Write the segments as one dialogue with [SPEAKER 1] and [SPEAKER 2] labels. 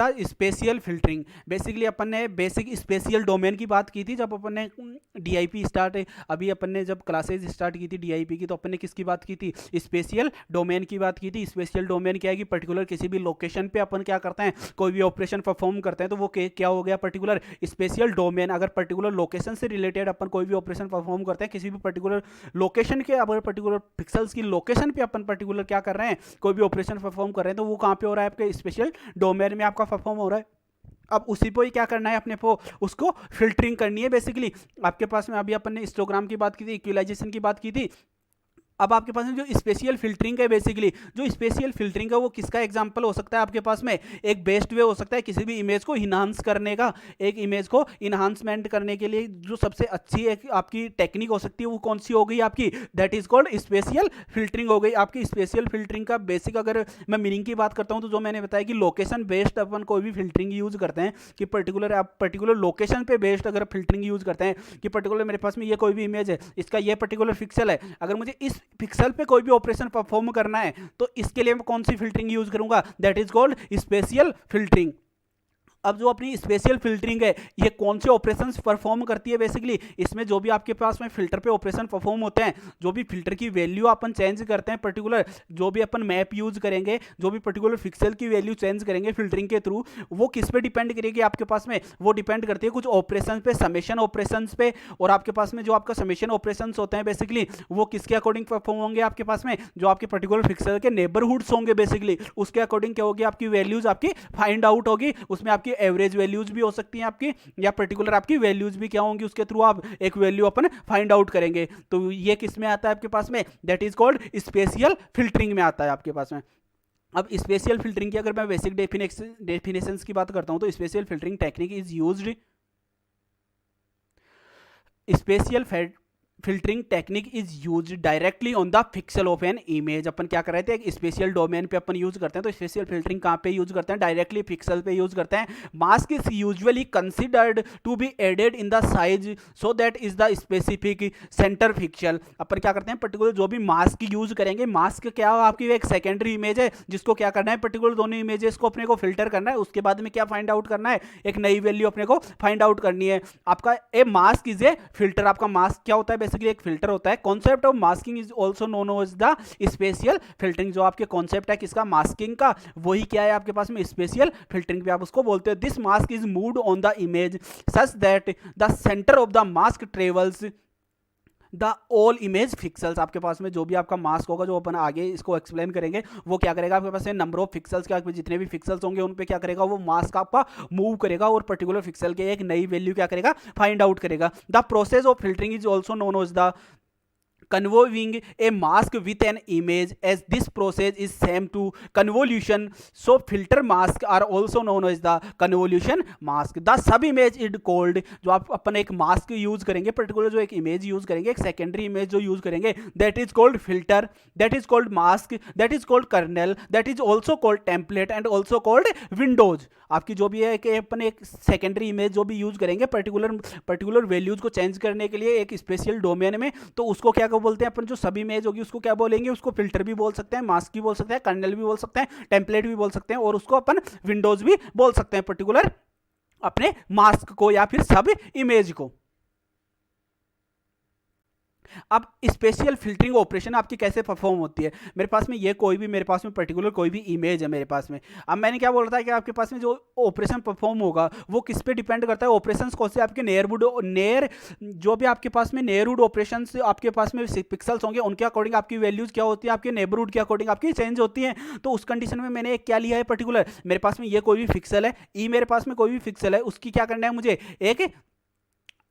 [SPEAKER 1] था special filtering. Basically अपन ने basic special domain की बात की थी जब अपन ने डीआईपी स्टार्ट, अभी अपन ने जब क्लासेज स्टार्ट की थी डीआईपी की, तो अपन ने किसकी बात की थी, स्पेशियल डोमेन की बात की थी। स्पेशियल डोमेन क्या है कि पर्टिकुलर किसी भी लोकेशन पे अपन क्या करते हैं, कोई भी ऑपरेशन परफॉर्म करते हैं, तो वो क्या हो गया, पर्टिकुलर स्पेशियल डोमेन। अगर पर्टिकुलर लोकेशन से रिलेटेड अपन कोई भी ऑपरेशन परफॉर्म करते हैं किसी भी पर्टिकुलर लोकेशन के, अगर पर्टिकुलर पिक्सल्स की लोकेशन पे अपन पर्टिकुलर क्या कर रहे हैं, कोई भी ऑपरेशन परफॉर्म कर रहे हैं, तो वो कहाँ पे हो रहा है, आपके स्पेशल डोमेन में आपका परफॉर्म हो रहा है। अब उसी को ही क्या करना है अपने को, उसको फिल्टरिंग करनी है बेसिकली। आपके पास में अभी अपन ने हिस्टोग्राम की बात की थी, इक्विलाइजेशन की बात की थी। अब आपके पास में जो स्पेशियल फिल्टरिंग है, बेसिकली जो स्पेशियल फिल्टरिंग है वो किसका एग्जांपल हो सकता है, आपके पास में एक बेस्ट वे हो सकता है किसी भी इमेज को इन्हांस करने का। एक इमेज को इन्हांसमेंट करने के लिए जो सबसे अच्छी एक आपकी टेक्निक हो सकती है वो कौन सी हो गई आपकी, that is called spatial filtering हो गई आपकी। स्पेशियल फिल्टरिंग का बेसिक अगर मैं मीनिंग की बात करता हूँ, तो जो मैंने बताया कि लोकेशन बेस्ड अपन कोई भी फिल्टरिंग यूज करते हैं, कि पर्टिकुलर आप पर्टिकुलर लोकेशन पे बेस्ड अगर फिल्टरिंग यूज करते हैं, कि पर्टिकुलर मेरे पास में ये कोई भी इमेज है, इसका ये पर्टिकुलर पिक्सल है, अगर मुझे इस पिक्सल पे कोई भी ऑपरेशन परफॉर्म करना है, तो इसके लिए मैं कौन सी फिल्टरिंग यूज करूंगा, that is called spatial filtering. अब जो अपनी स्पेशियल फिल्टरिंग है ये कौन से ऑपरेशंस परफॉर्म करती है, बेसिकली इसमें जो भी आपके पास में फिल्टर पे ऑपरेशन परफॉर्म होते हैं, जो भी फिल्टर की वैल्यू अपन चेंज करते हैं, पर्टिकुलर जो भी अपन मैप यूज करेंगे, जो भी पर्टिकुलर पिक्सल की वैल्यू चेंज करेंगे फिल्टरिंग के थ्रू, वो किस पे डिपेंड करेगी आपके पास में, वो डिपेंड करती है कुछ ऑपरेशन पे, समेशन ऑपरेशन पे। और आपके पास में जो आपका समेशन ऑपरेशन होते हैं बेसिकली वो किसके अकॉर्डिंग परफॉर्म होंगे, आपके पास में जो आपके पर्टिकुलर पिक्सल के नेबरहुड्स होंगे बेसिकली उसके अकॉर्डिंग क्या होगी, आपकी वैल्यूज आपकी फाइंड आउट होगी। उसमें आपकी एवरेज वैल्यूज भी हो सकती हैं आपकी, या पर्टिकुलर आपकी वैल्यूज भी क्या होंगी, उसके थ्रू आप एक वैल्यू अपन फाइंड आउट करेंगे। तो ये किस में आता है आपके पास में, that is called spatial filtering में आता है आपके पास में। अब स्पेशियल फिल्टरिंग की अगर मैं बेसिक डेफिनेशंस की बात करता हूं, तो spatial filtering technique is used, spatial filtering technique is use directly on the pixel of an image. अपन क्या कर रहे थे, एक स्पेशल डोमेन पे अपन यूज करते हैं, तो स्पेशल फिल्टरिंग कहाँ पे यूज करते हैं, डायरेक्टली पिक्सल पे यूज करते हैं। Mask is usually considered to be added in the size so that is the specific centre pixel. अपन क्या करते हैं, पर्टिकुलर जो भी मास्क यूज करेंगे, मास्क क्या हो आपकी एक सेकेंडरी इमेज है जिसको क्या करना है, पर्टिकुलर दोनों इमेजेस को अपने को फिल्टर करना है, उसके बाद में क्या फाइंड आउट करना है, एक नई वैल्यू अपने को फाइंड आउट करनी है। आपका a mask is a filter. आपका मास्क क्या होता है, बेसिकली एक फिल्टर होता है। Concept of masking is also known as the spatial filtering. जो आपके कॉन्सेप्ट है किसका, मास्किंग का, वही क्या है आपके पास में स्पेशियल फिल्टरिंग पे आप उसको बोलते हैं। This mask is moved on the image such that the centre of the mask travels the all image pixels. आपके पास में जो भी आपका मास्क होगा, जो अपन आगे इसको एक्सप्लेन करेंगे, वो क्या करेगा, आपके पास नंबर ऑफ पिक्सल्स के जितने भी पिक्सल्स होंगे उन पे क्या करेगा, वो मास्क आपका मूव करेगा और पर्टिकुलर पिक्सल के एक नई वैल्यू क्या करेगा, फाइंड आउट करेगा। The process of filtering is also known as the convolving a mask with an image, as this process is same to convolution, so filter masks are also known as the convolution mask. The sub image is called, जो आप अपन एक mask use करेंगे, particular जो एक image use करेंगे, एक secondary image जो use करेंगे, that is called filter, that is called mask, that is called kernel, that is also called template and also called windows. आपकी जो भी है कि अपन एक सेकेंडरी इमेज जो भी यूज करेंगे पर्टिकुलर वैल्यूज को चेंज करने के लिए एक स्पेशल डोमेन में, तो उसको क्या बोलते हैं अपन, जो सब इमेज होगी उसको क्या बोलेंगे, उसको फिल्टर भी बोल सकते हैं, मास्क भी बोल सकते हैं, कर्नल भी बोल सकते हैं, टेम्पलेट भी बोल सकते हैं, और उसको अपन विंडोज भी बोल सकते हैं, पर्टिकुलर अपने मास्क को या फिर सब इमेज को। अब स्पेशियल फिल्टरिंग ऑपरेशन आपकी कैसे परफॉर्म होती है, मेरे पास में ये कोई भी मेरे पास में पर्टिकुलर कोई भी इमेज है मेरे पास में। अब मैंने क्या बोल रहा था कि आपके पास में जो ऑपरेशन परफॉर्म होगा वो किस पे डिपेंड करता है, ऑपरेशंस कौन से आपके जो भी आपके पास में नेयरहुड ऑपरेशंस आपके पास में पिक्सल्स होंगे उनके अकॉर्डिंग आपकी वैल्यूज क्या होती है, आपके नेबरहुड के अकॉर्डिंग आपकी चेंज होती है। तो उस कंडीशन में मैंने एक क्या लिया है, पर्टिकुलर मेरे पास में ये कोई भी पिक्सल है, ई मेरे पास में कोई भी पिक्सल है, उसकी क्या करना है, मुझे एक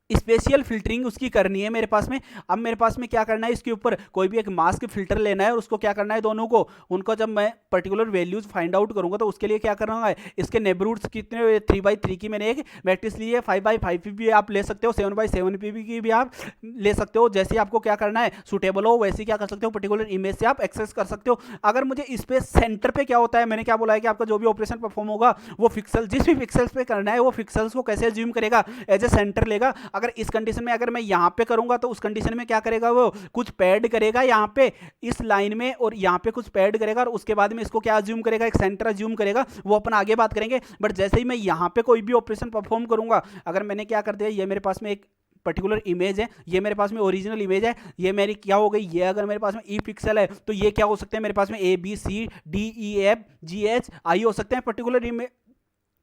[SPEAKER 1] स्पेशियल फिल्टरिंग उसकी करनी है मेरे पास में। अब मेरे पास में क्या करना है, इसके ऊपर कोई भी एक मास्क फिल्टर लेना है और उसको क्या करना है, दोनों को उनको जब मैं पर्टिकुलर वैल्यूज फाइंड आउट करूंगा तो उसके लिए क्या करना है, इसके नेबरहुड्स कितने 3x3 की मैंने एक मैट्रिक्स ली है, 5x5 की भी आप ले सकते हो, 7x7 की भी आप ले सकते हो। जैसे आपको क्या करना है सूटेबल हो वैसे क्या कर सकते हो, पर्टिकुलर इमेज से आप एक्सेस कर सकते हो। अगर मुझे इस पे सेंटर पे क्या होता है, मैंने क्या बोला है कि आपका जो भी ऑपरेशन परफॉर्म होगा वो पिक्सल जिस भी पिक्सल्स पे करना है वो पिक्सल्स को कैसे ज्यूम करेगा, एज ए सेंटर लेगा। अगर इस कंडीशन में अगर मैं यहाँ पे करूंगा तो उस कंडीशन में क्या करेगा, वो कुछ पैड करेगा यहाँ पे इस लाइन में और यहाँ पे कुछ पैड करेगा, और उसके बाद में इसको क्या अज्यूम करेगा, एक सेंटर अज्यूम करेगा, वो अपन आगे बात करेंगे। बट जैसे ही मैं यहाँ पे कोई भी ऑपरेशन परफॉर्म करूंगा, अगर मैंने क्या कर दिया, ये मेरे पास में एक पर्टिकुलर इमेज है, ये मेरे पास में ओरिजिनल इमेज है, ये मेरी क्या हो गई, ये अगर मेरे पास में ई पिक्सल है तो ये क्या हो सकते हैं मेरे पास में ABCDEFGHI हो सकते हैं पर्टिकुलर इमेज।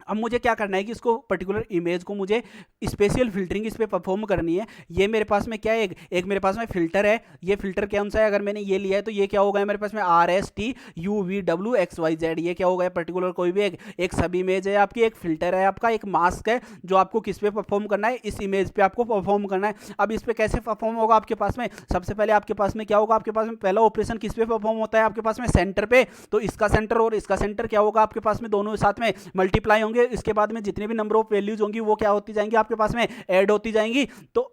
[SPEAKER 1] अब मुझे क्या करना है कि इसको पर्टिकुलर इमेज को मुझे स्पेशल फिल्टरिंग इस पर परफॉर्म करनी है। ये मेरे पास में क्या है, एक मेरे पास में फिल्टर है, ये फिल्टर कौन सा है, अगर मैंने ये लिया है तो ये क्या होगा मेरे पास में RSTUVWXYZ, ये क्या होगा पर्टिकुलर कोई भी एक सब इमेज है आपकी, एक फिल्टर है आपका, एक मास्क है जो आपको किस पे परफॉर्म करना है, इस इमेज पे आपको परफॉर्म करना है। अब इस पे कैसे परफॉर्म होगा आपके पास में, सबसे पहले आपके पास में क्या होगा, आपके पास में पहला ऑपरेशन किस पे परफॉर्म होता है आपके पास में सेंटर पे, तो इसका सेंटर और इसका सेंटर क्या होगा आपके पास में दोनों साथ में मल्टीप्लाई होंगे, इसके बाद में जितने भी नंबर ऑफ वैल्यूज होंगी वो क्या होती जाएंगी आपके पास में ऐड होती जाएंगी। तो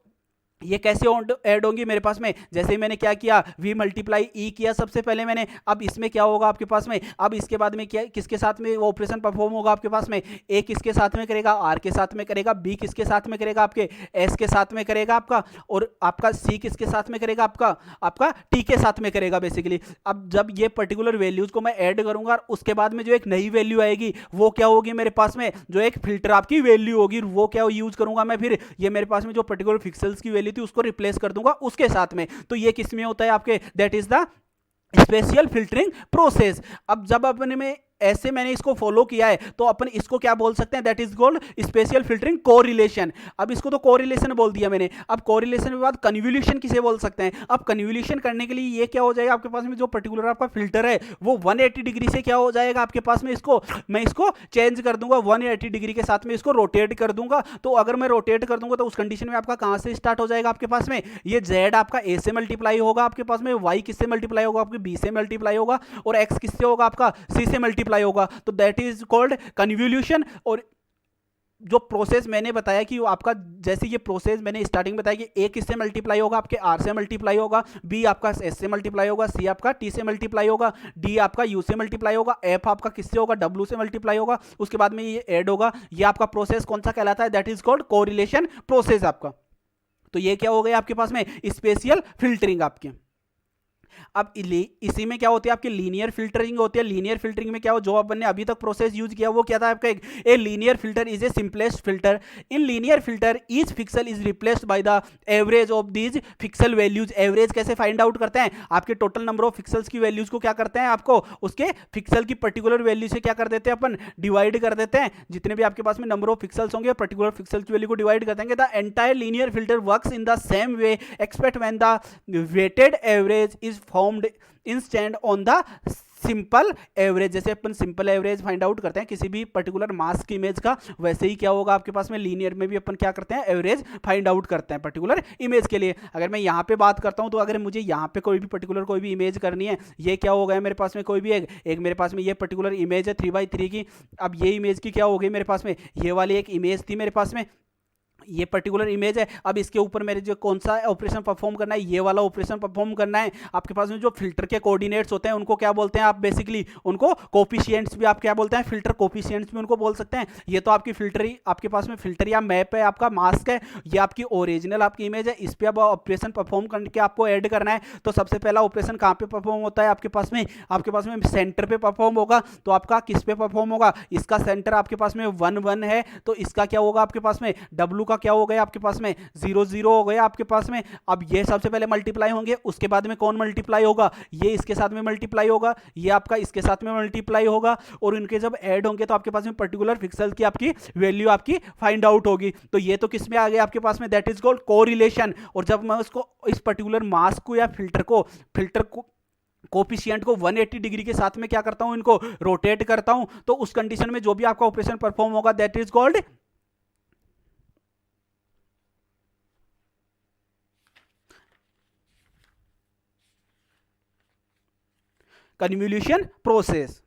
[SPEAKER 1] ये कैसे ऐड होंगी मेरे पास में, जैसे ही मैंने क्या किया v मल्टीप्लाई ई किया सबसे पहले मैंने, अब इसमें क्या होगा आपके पास में, अब इसके बाद में क्या किसके साथ में वो ऑपरेशन परफॉर्म होगा आपके पास में, ए किसके साथ में करेगा, आर के साथ में करेगा, बी किसके साथ में करेगा आपके एस के साथ में करेगा आपका, और आपका सी किसके साथ में करेगा आपका टी के साथ में करेगा बेसिकली। अब जब ये पर्टिकुलर वैल्यूज को मैं ऐड करूंगा, उसके बाद में जो एक नई वैल्यू आएगी वो क्या होगी मेरे पास में, जो एक फिल्टर आपकी वैल्यू होगी वो क्या यूज करूंगा मैं, फिर ये मेरे पास में जो पर्टिकुलर पिक्सेल्स की वैल्यू थी उसको रिप्लेस कर दूंगा उसके साथ में। तो ये किस में होता है आपके, that is the special filtering process. अब जब अपने में ऐसे मैंने इसको फॉलो किया है तो अपन इसको क्या बोल सकते हैं, that is called special filtering correlation. अब इसको तो कोरिलेशन बोल दिया मैंने, अब कोरिलेशन के बाद कन्वोल्यूशन किसे बोल सकते हैं। अब कन्वोल्यूशन करने के लिए ये क्या हो जाएगा आपके पास में, जो पर्टिकुलर आपका फिल्टर है वो 180 डिग्री से क्या हो जाएगा आपके पास में, इसको मैं इसको चेंज कर दूंगा 180 डिग्री के साथ में इसको रोटेट कर दूंगा। तो अगर मैं रोटेट कर दूंगा तो उस कंडीशन में आपका कहां से स्टार्ट हो जाएगा आपके पास में, ये जेड आपका ए से मल्टीप्लाई होगा आपके पास में, वाई किससे मल्टीप्लाई होगा आपके बी से मल्टीप्लाई होगा, और एक्स किससे होगा आपका सी से मल्टीप्लाई होगा। तो दैट इज कॉल्ड कन्वोल्यूशन। और जो प्रोसेस मैंने बताया कि आपका, जैसे ये प्रोसेस मैंने स्टार्टिंग बताया कि ए किससे मल्टीप्लाई होगा आपके आर से मल्टीप्लाई होगा, बी आपका एस से मल्टीप्लाई होगा, सी आपका टी से मल्टीप्लाई होगा, डी आपका यू से मल्टीप्लाई होगा, एफ आपका किससे होगा डब्ल्यू से मल्टीप्लाई होगा, उसके बाद में ये ऐड होगा। ये आपका प्रोसेस कौन सा कहलाता है, that is called correlation process आपका। तो ये क्या हो गया आपके पास में स्पेशल फिल्टरिंग आपके। अब इसी में क्या होती है आपकी लीनियर फिल्टरिंग होती है। लीनियर फिल्टरिंग में क्या हो, जो अपन ने अभी तक प्रोसेस यूज किया वो क्या था आपका, a linear filter is a simplest filter. In linear filter each pixel is replaced by the average of these pixel values. Average कैसे फाइंड आउट करते हैं, आपके टोटल नंबर ऑफ पिक्सल्स की वैल्यूज को क्या करते हैं, आपको उसके पिक्सल की पर्टिकुलर वैल्यू से क्या कर देते हैं अपन, डिवाइड कर देते हैं। जितने भी आपके पास में नंबर ऑफ पिक्सल्स होंगे पर्टिकुलर पिक्सल की वैल्यू को डिवाइड कर देंगे। The entire linear filter works in the same way except when the weighted average is formed instead on the simple average. जैसे अपन सिंपल एवरेज फाइंड आउट करते हैं किसी भी पर्टिकुलर मास की इमेज का, वैसे ही क्या होगा आपके पास में लीनियर में भी अपन क्या करते हैं, एवरेज फाइंड आउट करते हैं पर्टिकुलर इमेज के लिए। अगर मैं यहाँ पे बात करता हूँ तो अगर मुझे यहाँ पे कोई भी पर्टिकुलर कोई भी इमेज करनी है, ये क्या हो गया मेरे पास में कोई भी एक मेरे पास में ये पर्टिकुलर इमेज है 3x3 की। अब ये इमेज की क्या हो गई मेरे पास में, ये वाली एक इमेज थी मेरे पास में, ये पर्टिकुलर इमेज है। अब इसके ऊपर मेरे जो कौन सा ऑपरेशन परफॉर्म करना है, ये वाला ऑपरेशन परफॉर्म करना है। आपके पास में जो फिल्टर के कोऑर्डिनेट्स होते हैं उनको क्या बोलते हैं आप, बेसिकली उनको कोफिशिएंट्स भी आप क्या बोलते हैं, फिल्टर कोफिशिएंट्स भी उनको बोल सकते हैं। ये तो आपकी फिल्टर ही आपके पास में फिल्टर या मैप है, आपका मास्क है, ये आपकी ओरिजिनल आपकी इमेज है, इस पर अब ऑपरेशन परफॉर्म करके आपको ऐड करना है। तो सबसे पहला ऑपरेशन कहाँ पे परफॉर्म होता है आपके पास में सेंटर पे परफॉर्म होगा। तो आपका किस पे परफॉर्म होगा, इसका सेंटर आपके पास में 1 1 है, तो इसका क्या होगा आपके पास में डब्ल्यू क्या हो गया आपके पास में 0 0 हो गया आपके पास में। अब ये सबसे पहले मल्टीप्लाई होंगे, उसके बाद में कौन मल्टीप्लाई होगा, ये इसके साथ में मल्टीप्लाई होगा, ये आपका इसके साथ में मल्टीप्लाई होगा, और इनके जब ऐड होंगे तो आपके पास में पर्टिकुलर पिक्सल की आपकी वैल्यू आपकी फाइंड आउट होगी। तो ये तो किस में आ गया आपके पास में, दैट इज कॉल्ड कोरिलेशन। और जब मैं उसको इस पर्टिकुलर मास्क को या फिल्टर को कोफिशिएंट को 180 डिग्री के साथ में क्या करता हूं, इनको रोटेट करता हूं, तो उस कंडीशन में जो भी आपका ऑपरेशन परफॉर्म होगा that is called convolution process.